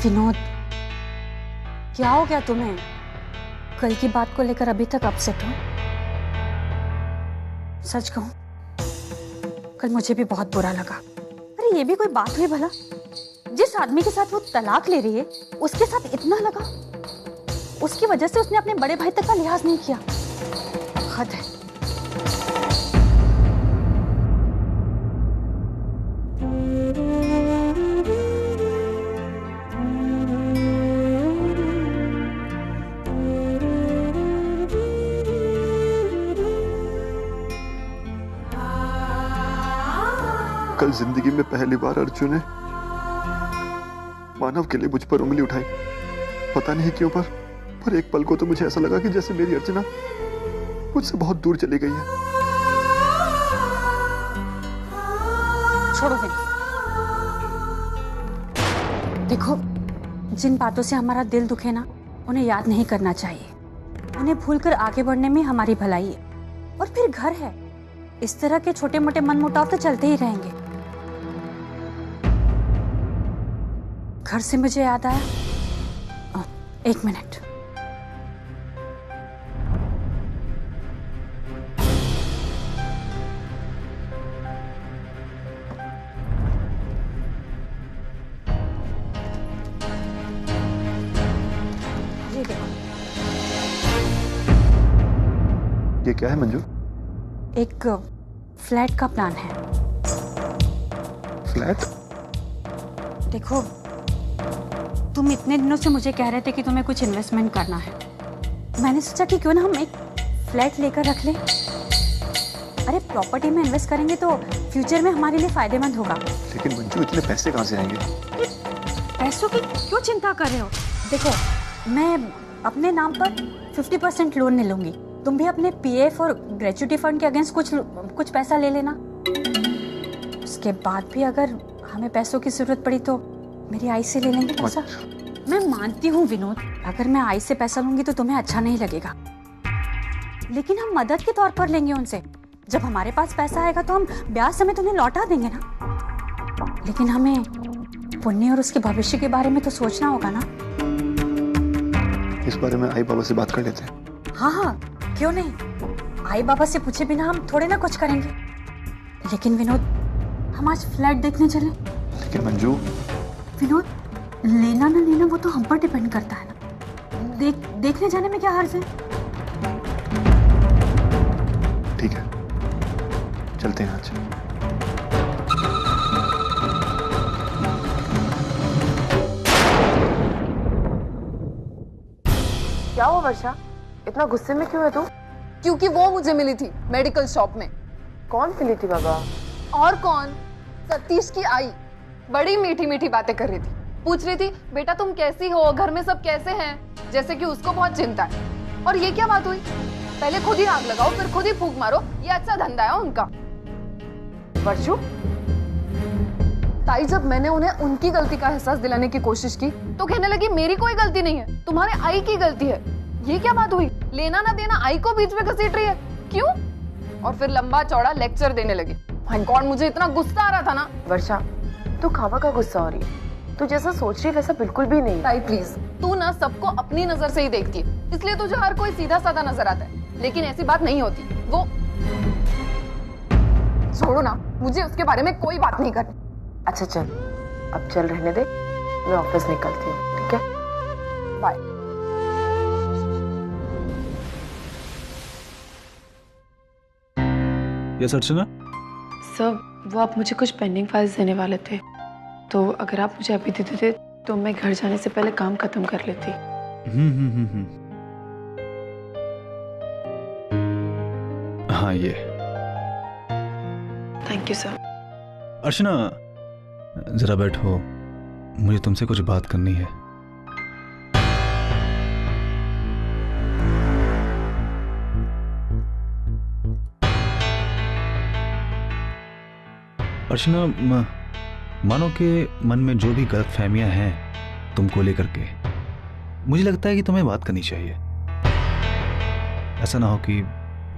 विनोद, क्या हो गया तुम्हें? कल की बात को लेकर अभी तक अपसेट हो? सच कहूं, कल मुझे भी बहुत बुरा लगा। अरे ये भी कोई बात हुई भला? जिस आदमी के साथ वो तलाक ले रही है उसके साथ इतना लगा, उसकी वजह से उसने अपने बड़े भाई तक का लिहाज नहीं किया। हद है। कल जिंदगी में पहली बार अर्जुन ने मानव के लिए मुझ पर उंगली उठाई। पता नहीं क्यों, पर एक पल को तो मुझे ऐसा लगा कि जैसे मेरी अर्चना मुझसे बहुत दूर चली गई है। छोड़ो फिर। देखो, जिन बातों से हमारा दिल दुखे ना, उन्हें याद नहीं करना चाहिए। उन्हें भूलकर आगे बढ़ने में हमारी भलाई है। और फिर घर है, इस तरह के छोटे मोटे मनमुटाव तो चलते ही रहेंगे। घर से मुझे याद आया, एक मिनट। ये देखो। ये क्या है मंजू? एक फ्लैट का प्लान है। फ्लैट? देखो, तुम इतने दिनों से मुझे कह रहे थे कि तुम्हें कुछ इन्वेस्टमेंट करना है। मैंने सोचा कि क्यों ना हम एक फ्लैट लेकर रख लें। अरे प्रॉपर्टी में इन्वेस्ट करेंगे तो फ्यूचर में हमारे लिए फायदेमंद होगा। लेकिन मंजू, इतने पैसे कहाँ से आएंगे? पैसों की क्यों चिंता कर रहे हो? देखो, मैं अपने नाम पर 50% लोन ले लूंगी। तुम भी अपने पीएफ और ग्रेच्युटी फंड के अगेंस्ट कुछ पैसा ले लेना। उसके बाद भी अगर हमें पैसों की जरूरत पड़ी तो मेरी आई से ले लेंगे पैसा। मैं मानती हूँ विनोद, अगर मैं आई से पैसा लूंगी तो तुम्हें अच्छा नहीं लगेगा, लेकिन हम मदद के तौर पर लेंगे उनसे। जब हमारे पास पैसा आएगा तो हम ब्याज समेत उन्हें लौटा देंगे ना। लेकिन हमें पुण्य और उसके भविष्य के बारे में तो सोचना होगा ना। इस बारे में आई बाबा से बात कर लेते हैं। हाँ हाँ, क्यों नहीं। आई बाबा से पूछे बिना हम थोड़े ना कुछ करेंगे। लेकिन विनोद, हम आज फ्लैट देखने चले। लेकिन मंजू, विनोद, लेना ना लेना वो तो हम पर डिपेंड करता है ना। देखने जाने में क्या हर्ज है? ठीक है, चलते हैं आज। क्या हुआ वर्षा, इतना गुस्से में क्यों है तू? क्योंकि वो मुझे मिली थी मेडिकल शॉप में। कौन मिली थी बाबा? और कौन, सतीश की आई। बड़ी मीठी मीठी बातें कर रही थी। पूछ रही थी, बेटा तुम कैसी हो, घर में सब कैसे हैं, जैसे कि उसको बहुत चिंता है। और ये क्या बात हुई? पहले खुद ही आग लगाओ फिर खुद ही फूंक मारो, ये अच्छा धंधा है उनका। वर्षु, ताई, जब मैंने उन्हें उनकी गलती का एहसास दिलाने की कोशिश की तो कहने लगी मेरी कोई गलती नहीं है, तुम्हारे आई की गलती है। ये क्या बात हुई? लेना ना देना आई को बीच में घसीट रही है, क्यों? और फिर लंबा चौड़ा लेक्चर देने लगी। माय गॉड, मुझे इतना गुस्सा आ रहा था ना। वर्षा, तू खावा का गुस्सा हो रही है। तू जैसा सोच रही है वैसा बिल्कुल भी नहीं। ताई प्लीज, तू ना सबको अपनी नजर से ही देखती है, इसलिए तुझे हर कोई सीधा साधा नजर आता है, लेकिन ऐसी बात नहीं होती। वो छोड़ो ना, मुझे उसके बारे में कोई बात नहीं करनी। अच्छा चल, अब चल रहने दे, मैं ऑफिस निकलती हूँ, ठीक है? बाय। यस अर्चना। सर, वो आप मुझे कुछ पेंडिंग फाइल्स देने वाले थे, तो अगर आप मुझे अभी दे देते तो मैं घर जाने से पहले काम खत्म कर लेती। हाँ, ये। Thank you sir. अर्चना, जरा बैठो, मुझे तुमसे कुछ बात करनी है। अर्चना, मानो कि मन में जो भी गलतफहमियां हैं तुमको लेकर के, मुझे लगता है कि तुम्हें बात करनी चाहिए। ऐसा ना हो कि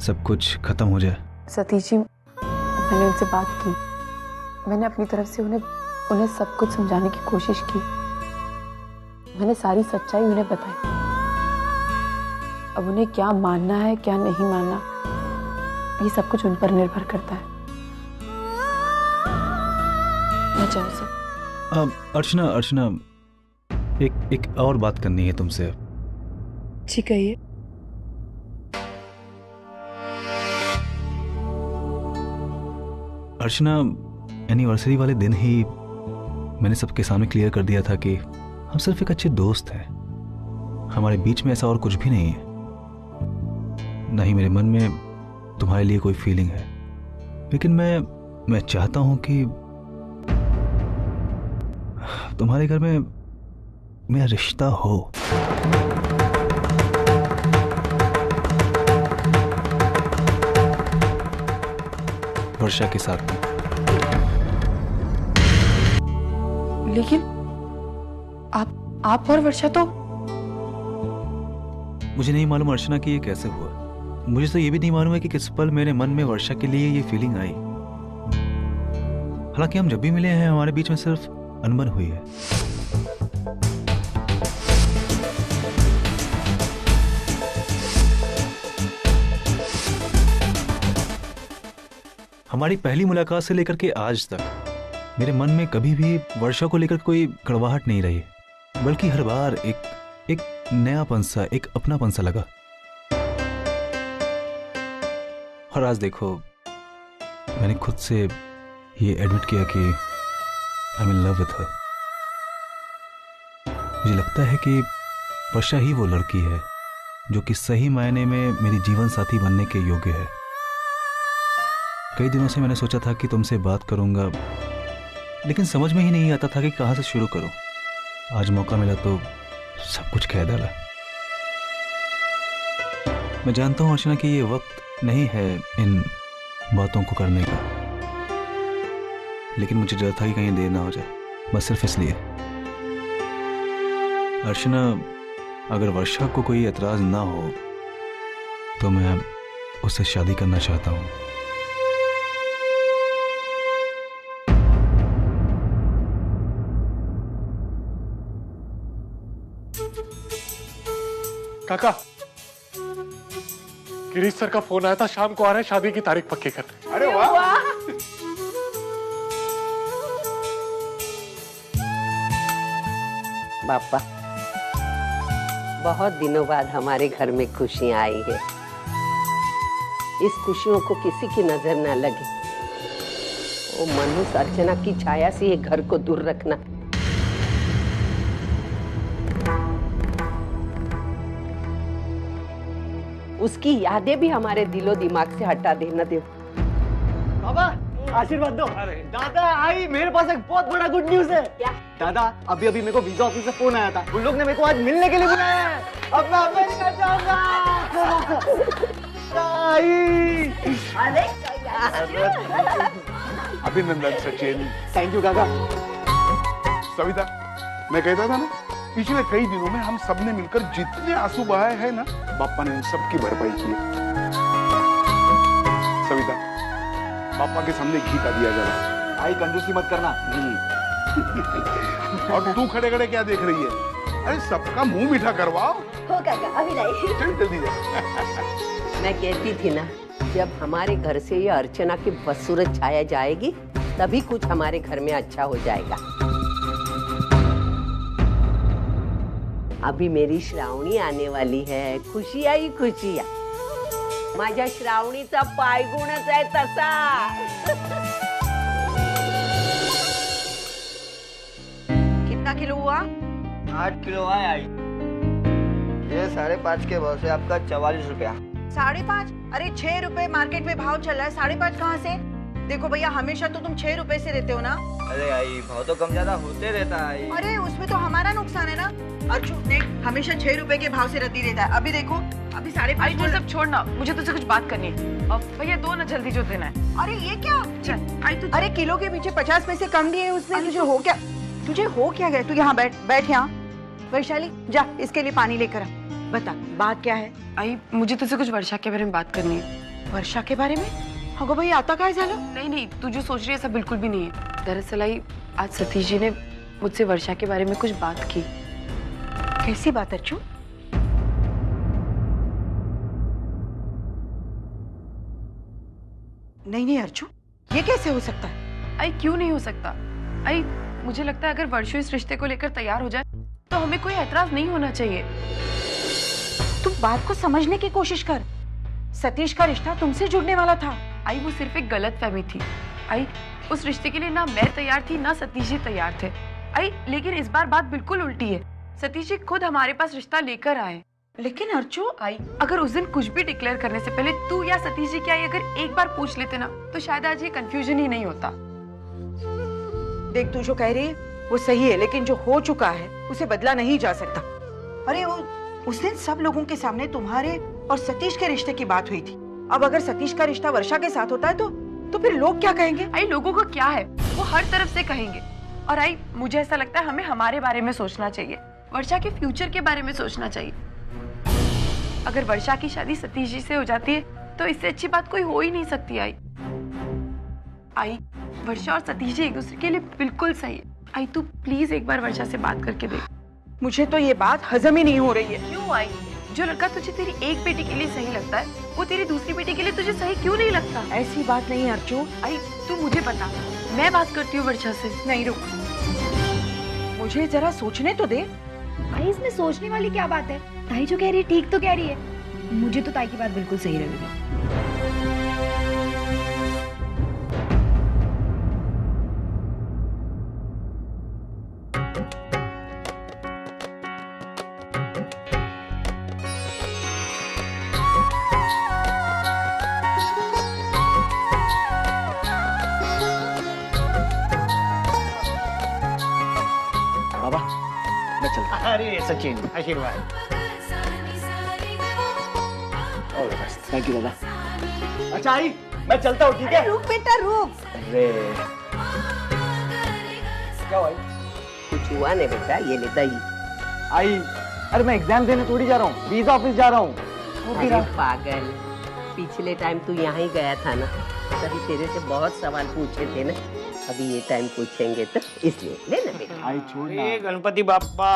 सब कुछ खत्म हो जाए। सतीश जी, मैंने उनसे बात की। मैंने अपनी तरफ से उन्हें सब कुछ समझाने की कोशिश की, मैंने सारी सच्चाई उन्हें बताई। अब उन्हें क्या मानना है क्या नहीं मानना, ये सब कुछ उन पर निर्भर करता है। मैं चाहूँ सब। अर्चना एक और बात करनी है तुमसे। जी कहिए। अर्चना, एनिवर्सरी वाले दिन ही मैंने सबके सामने क्लियर कर दिया था कि हम सिर्फ एक अच्छे दोस्त हैं, हमारे बीच में ऐसा और कुछ भी नहीं है। नहीं मेरे मन में तुम्हारे लिए कोई फीलिंग है, लेकिन मैं चाहता हूं कि तुम्हारे घर में मेरा रिश्ता हो। वर्षा के साथ में। लेकिन आप और वर्षा तो। मुझे नहीं मालूम अर्चना कि ये कैसे हुआ। मुझे तो ये भी नहीं मालूम है कि किस पल मेरे मन में वर्षा के लिए ये फीलिंग आई। हालांकि हम जब भी मिले हैं हमारे बीच में सिर्फ अनबन हुई है। हमारी पहली मुलाकात से लेकर के आज तक मेरे मन में कभी भी वर्षा को लेकर कोई कड़वाहट नहीं रही, बल्कि हर बार एक नयापन सा, एक अपनापन सा लगा। और आज देखो मैंने खुद से ये एडमिट किया कि I am in love with her. मुझे लगता है कि वर्षा ही वो लड़की है जो कि सही मायने में मेरी जीवन साथी बनने के योग्य है। कई दिनों से मैंने सोचा था कि तुमसे बात करूंगा, लेकिन समझ में ही नहीं आता था कि कहां से शुरू करूं। आज मौका मिला तो सब कुछ कह डाला। मैं जानता हूं अर्चना कि ये वक्त नहीं है इन बातों को करने का, लेकिन मुझे डर था कि कहीं देर ना हो जाए, बस सिर्फ इसलिए। अर्चना, अगर वर्षा को कोई एतराज ना हो तो मैं उससे शादी करना चाहता हूं। काका, गिरीश सर का फोन आया था, शाम को आ रहे हैं शादी की तारीख पक्की करने। अरे वाह। पापा, बहुत दिनों बाद हमारे घर में खुशियां आई है। इस खुशियों को किसी की नजर ना लगे। वो मनुष्य अर्चना की छाया से ये घर को दूर रखना। उसकी यादें भी हमारे दिलो दिमाग से हटा देना दो। बाबा आशीर्वाद दो। अरे दादा, आई मेरे पास एक बहुत बड़ा गुड न्यूज है। क्या? दादा, अभी मेरे को वीजा ऑफिस से फोन आया था। उन लोग ने मेरे को आज मिलने के लिए बुलाया है। अब मैं अमेरिका जाऊंगा। अभिनंदन सचिन। थैंक यू काका। सविता, मैं कहता था ना, पिछले कई दिनों में हम सबने मिलकर जितने आंसू बहाए हैं ना, बापा ने उन सब की भरपाई की है। सविता, पापा के सामने घी का दिया जला। आई कंजूसी मत करना। और तू खड़े खड़े क्या देख रही है? अरे सबका मुंह मीठा करवाओ। हो काका, अभी लाई। चल जल्दी जा। मैं कहती थी ना, जब हमारे घर से ये अर्चना की बदसूरत छाया जाएगी तभी कुछ हमारे घर में अच्छा हो जाएगा। अभी मेरी श्रावणी आने वाली है। खुशिया ही खुशिया। माझ्या श्रावणीचा पायगुणच आहे तसा। कितना किलो हुआ? 8 किलो है आई। ये 5.5 के भाव से आपका 44 रुपया। 5.5? अरे 6 रुपए मार्केट में भाव चल रहा है, 5.5 कहाँ से? देखो भैया, हमेशा तो तुम 6 रुपए से देते हो ना। अरे आई, भाव तो कम ज्यादा होते रहता है। अरे उसमें तो हमारा नुकसान है ना। अर्चू देख, हमेशा 6 रुपए के भाव से रद्दी देता है। अभी देखो, अभी 5.5। तो सब छोड़ना, मुझे तुझसे कुछ बात करनी है। अब भैया दो ना, जल्दी जो देना है। अरे ये क्या? चल। अरे किलो के पीछे 50 पैसे कम दिए उसने। तुझे हो क्या गया? तू यहाँ बैठ यहाँ। वैशाली, जा इसके लिए पानी लेकर आ। बता, बात क्या है? आई, मुझे तुझसे कुछ वर्षा के बारे में बात करनी है। वर्षा के बारे में? अगो भाई, आता काय झालं? नहीं, तू जो सोच रही है सब बिल्कुल भी नहीं है। दरअसल आई, आज सतीश जी ने मुझसे वर्षा के बारे में कुछ बात की। कैसी बात अर्चू? नहीं अर्चू, ये कैसे हो सकता है? आई क्यों नहीं हो सकता? आई मुझे लगता है अगर वर्षु इस रिश्ते को लेकर तैयार हो जाए तो हमें कोई ऐतराज नहीं होना चाहिए। तुम बात को समझने की कोशिश कर। सतीश का रिश्ता तुमसे जुड़ने वाला था। आई वो सिर्फ एक गलतफहमी थी। आई उस रिश्ते के लिए ना मैं तैयार थी ना सतीश जी तैयार थे। आई लेकिन इस बार बात बिल्कुल उल्टी है। सतीश जी खुद हमारे पास रिश्ता लेकर आए। लेकिन अर्चू, आई अगर उस दिन कुछ भी डिक्लेयर करने से पहले तू या सतीश जी क्या अगर एक बार पूछ लेते ना तो शायद आज ये कंफ्यूजन ही नहीं होता। देख, तू जो कह रही है वो सही है, लेकिन जो हो चुका है उसे बदला नहीं जा सकता। अरे वो उस दिन सब लोगों के सामने तुम्हारे और सतीश के रिश्ते की बात हुई थी। अब अगर सतीश का रिश्ता वर्षा के साथ होता है तो फिर लोग क्या कहेंगे? आई लोगों को क्या है, वो हर तरफ से कहेंगे। और आई मुझे ऐसा लगता है हमें हमारे बारे में सोचना चाहिए, वर्षा के फ्यूचर के बारे में सोचना चाहिए। अगर वर्षा की शादी सतीश जी से हो जाती है तो इससे अच्छी बात कोई हो ही नहीं सकती। आई वर्षा और सतीश जी एक दूसरे के लिए बिल्कुल सही है। आई तू प्लीज एक बार वर्षा से बात करके देख। मुझे तो ये बात हजम ही नहीं हो रही है। क्यों आई? जो लड़का तुझे तेरी एक बेटी के लिए सही लगता है वो तेरी दूसरी बेटी के लिए तुझे सही क्यों नहीं लगता? ऐसी बात नहीं अर्चू। आई तू मुझे बता, मैं बात करती हूँ वर्षा से। नहीं रुक, मुझे जरा सोचने तो दे। भाई इसमें सोचने वाली क्या बात है? ताई जो कह रही है ठीक तो कह रही है। मुझे तो ताई की बात बिल्कुल सही लगी। बाबा मैं चलता। अरे सचिन, आशीर्वाद। थैंक यू दादा। अच्छा आई, मैं चलता हूँ, ठीक है? रुक बेटा रुक। अरे क्या हुआ? कुछ हुआ नहीं बेटा, ये ले दही। आई, अरे मैं एग्जाम देने थोड़ी जा रहा हूँ, वीजा ऑफिस जा रहा हूँ। अरे पागल, पिछले टाइम तू यहाँ ही गया था ना, तभी तेरे से बहुत सवाल पूछे थे ना, अभी ये टाइम पूछेंगे तो इसलिए ले ना बेटा। आई छोड़ ना। गणपति बाप्पा,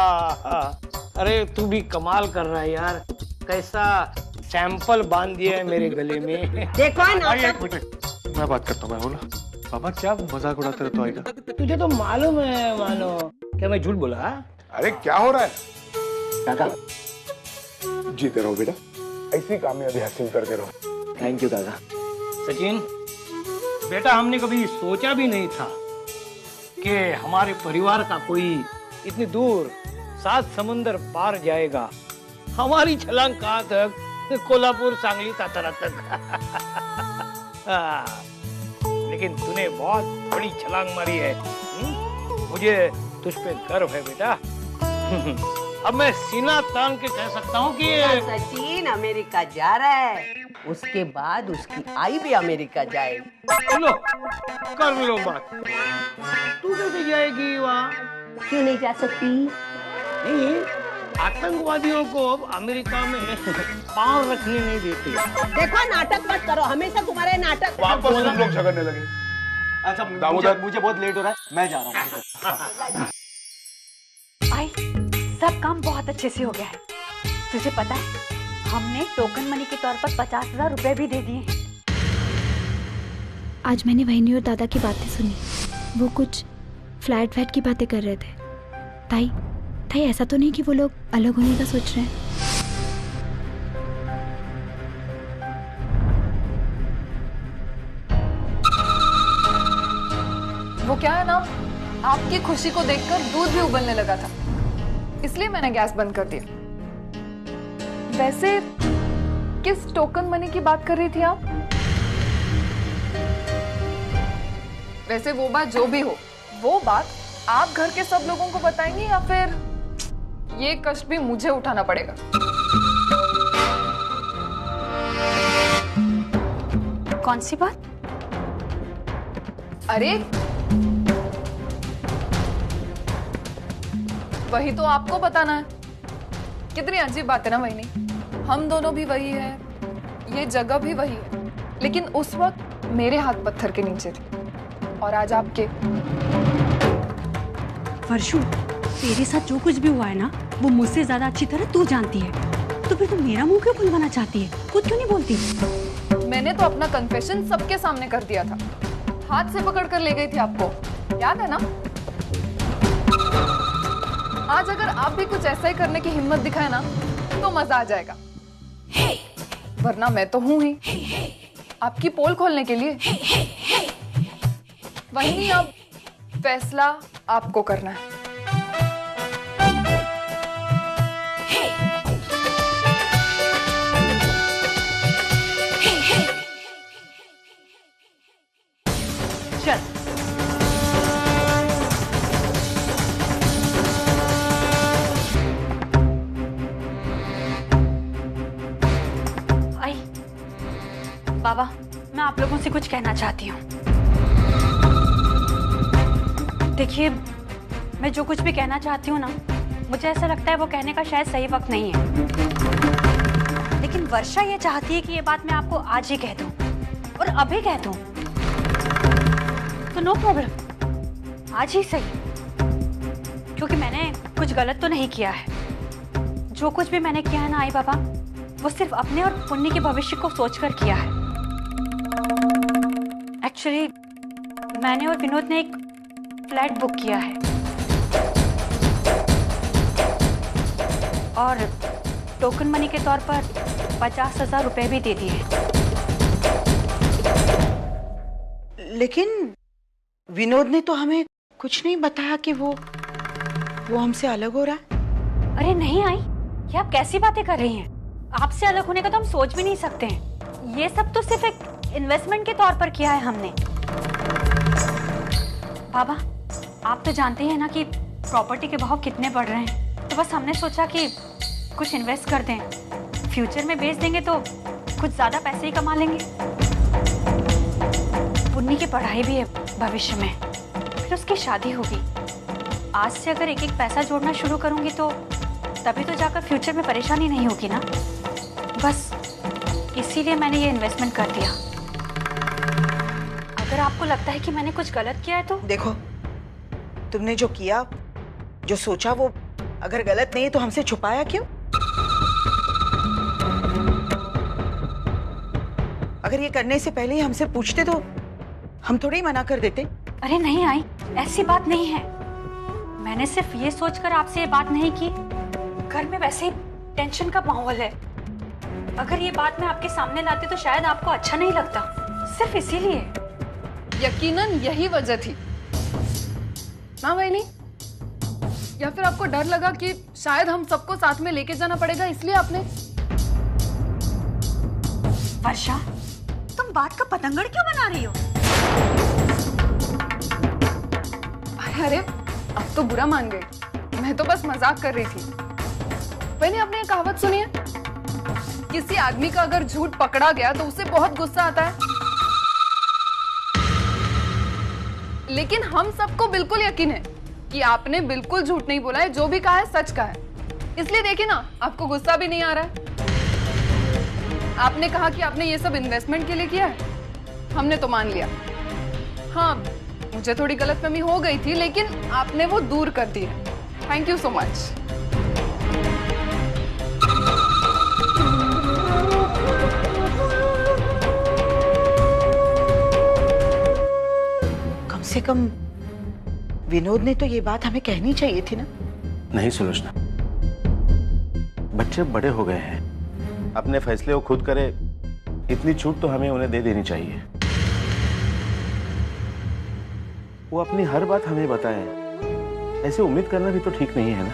अरे तू भी कमाल कर रहा है यार, कैसा सैंपल बांध दिया है मेरे गले में। देखो ना, एक मिनट मैं बात करता हूँ। बोला बाबा क्या मजाक उड़ाते रहते हो आई का? तुझे तो मालूम है, मानो क्या मैं झूठ बोला? अरे क्या हो रहा है? काका जीते रहो बेटा, ऐसी कामयाबी हासिल करते रहो। थैंक यू काका। सचिन बेटा, हमने कभी सोचा भी नहीं था कि हमारे परिवार का कोई इतनी दूर 7 समुंदर पार जाएगा। हमारी छलांग कहाँ तक? कोल्हापुर, सांगली, सातारा तक। लेकिन तूने बहुत बड़ी छलांग मारी है। मुझे तुझ पे गर्व है बेटा। अब मैं सीना तान के कह सकता हूँ कि सचिन अमेरिका जा रहा है, उसके बाद उसकी आई भी अमेरिका जाएगी। लो कर लो बात। तू कैसे जाएगी वहाँ? क्यों नहीं जा सकती? नहीं, आतंकवादियों को अमेरिका में पांव रखने नहीं देते। देखो नाटक मत करो, हमेशा तुम्हारे नाटक। वापस तुम लोग झगड़ने लगे। अच्छा दामोदर, मुझे बहुत लेट हो रहा है, मैं जा रहा हूँ। आई सब काम बहुत अच्छे से हो गया है। तुझे पता है हमने टोकन मनी के तौर पर 50,000 रुपए भी दे दिए। आज मैंने वहीनी और दादा की बातें सुनी। वो कुछ फ्लैट व्लैट की बातें कर रहे थे। ताई ऐसा तो नहीं कि वो लोग अलग होने का सोच रहे हैं? वो क्या है ना, आपकी खुशी को देखकर दूध भी उबलने लगा था, इसलिए मैंने गैस बंद कर दिया। वैसे किस टोकन मनी की बात कर रही थी आप? वैसे वो बात जो भी हो, वो बात आप घर के सब लोगों को बताएंगे या फिर ये कष्ट भी मुझे उठाना पड़ेगा? कौन सी बात? अरे वही तो आपको बताना है। कितनी अजीब बात है ना वहीनी, हम दोनों भी वही है, ये जगह भी वही है, लेकिन उस वक्त मेरे हाथ पत्थर के नीचे थे और आज आपके। वर्षु, तेरे साथ जो कुछ भी हुआ है ना, वो मुझसे ज्यादा अच्छी तरह तू जानती है, तो फिर तुम मेरा मुंह क्यों खुलवाना चाहती है? खुद क्यों नहीं बोलती? मैंने तो अपना कन्फेशन सबके सामने कर दिया था, हाथ से पकड़ कर ले गई थी आपको, याद है ना? आज अगर आप भी कुछ ऐसा ही करने की हिम्मत दिखाए ना तो मजा आ जाएगा, वरना मैं तो हूं ही आपकी पोल खोलने के लिए। वही अब फैसला आपको करना है। चल आई बाबा, मैं आप लोगों से कुछ कहना चाहती हूँ। देखिए, मैं जो कुछ भी कहना चाहती हूँ ना, मुझे ऐसा लगता है वो कहने का शायद सही वक्त नहीं है, लेकिन वर्षा ये चाहती है कि ये बात मैं आपको आज ही कह दूँ और अभी कह दूँ, तो नो प्रॉब्लम, आज ही सही, क्योंकि मैंने कुछ गलत तो नहीं किया है। जो कुछ भी मैंने किया है ना आई बाबा, वो सिर्फ अपने और पुण्य के भविष्य को सोचकर किया है। एक्चुअली मैंने और विनोद ने एक फ्लैट बुक किया है और टोकन मनी के तौर पर 50,000 रुपए भी दे दिए। लेकिन विनोद ने तो हमें कुछ नहीं बताया कि वो हमसे अलग हो रहा है। अरे नहीं आई, ये आप कैसी बातें कर रही हैं? आपसे अलग होने का तो हम सोच भी नहीं सकते हैं। ये सब तो सिर्फ एक इन्वेस्टमेंट के तौर पर किया है हमने। बाबा, आप तो जानते हैं ना कि प्रॉपर्टी के भाव कितने बढ़ रहे हैं, तो बस हमने सोचा कि कुछ इन्वेस्ट कर दें, फ्यूचर में बेच देंगे तो कुछ ज्यादा पैसे ही कमा लेंगे। पुन्नी की पढ़ाई भी है भविष्य में, फिर उसकी शादी होगी। आज से अगर एक एक पैसा जोड़ना शुरू करूंगी तो तभी तो जाकर फ्यूचर में परेशानी नहीं होगी ना। बस इसीलिए मैंने ये इन्वेस्टमेंट कर दिया। अगर आपको लगता है कि मैंने कुछ गलत किया है तो देखो, तुमने जो किया, जो सोचा, वो अगर गलत नहीं है तो हमसे छुपाया क्यों? अगर ये करने से पहले ही हमसे पूछते तो हम थोड़ी ही मना कर देते। अरे नहीं आई, ऐसी बात नहीं है। मैंने सिर्फ ये सोचकर आपसे ये बात नहीं की, घर में वैसे ही टेंशन का माहौल है। अगर ये बात मैं आपके सामने लाती तो शायद आपको अच्छा नहीं लगता, सिर्फ इसीलिए। यकीनन यही वजह थी ना वैनी? या फिर आपको डर लगा कि शायद हम सबको साथ में लेके जाना पड़ेगा, इसलिए आपने? वर्षा, तुम बात का पतंगड़ क्यों बना रही हो? अरे अब तो बुरा मान गई, मैं तो बस मजाक कर रही थी। वैनी, आपने ये कहावत सुनी है, किसी आदमी का अगर झूठ पकड़ा गया तो उसे बहुत गुस्सा आता है, लेकिन हम सबको बिल्कुल यकीन है कि आपने बिल्कुल झूठ नहीं बोला है, जो भी कहा है सच कहा है। इसलिए देखिए ना, आपको गुस्सा भी नहीं आ रहा है। आपने कहा कि आपने ये सब इन्वेस्टमेंट के लिए किया है, हमने तो मान लिया। हाँ, मुझे थोड़ी गलतफहमी हो गई थी, लेकिन आपने वो दूर कर दी है। Thank you so much. कम से कम विनोद ने तो ये बात हमें कहनी चाहिए थी ना। नहीं सुलोचना, बच्चे बड़े हो गए हैं, अपने फैसले वो खुद करे, इतनी छूट तो हमें उन्हें दे देनी चाहिए। वो अपनी हर बात हमें बताए, ऐसे उम्मीद करना भी तो ठीक नहीं है ना।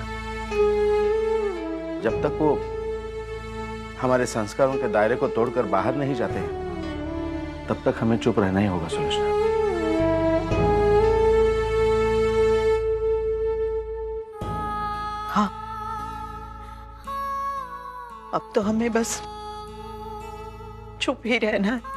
जब तक वो हमारे संस्कारों के दायरे को तोड़कर बाहर नहीं जाते, तब तक हमें चुप रहना ही होगा सुलोचना। हाँ, अब तो हमें बस चुप ही रहना है।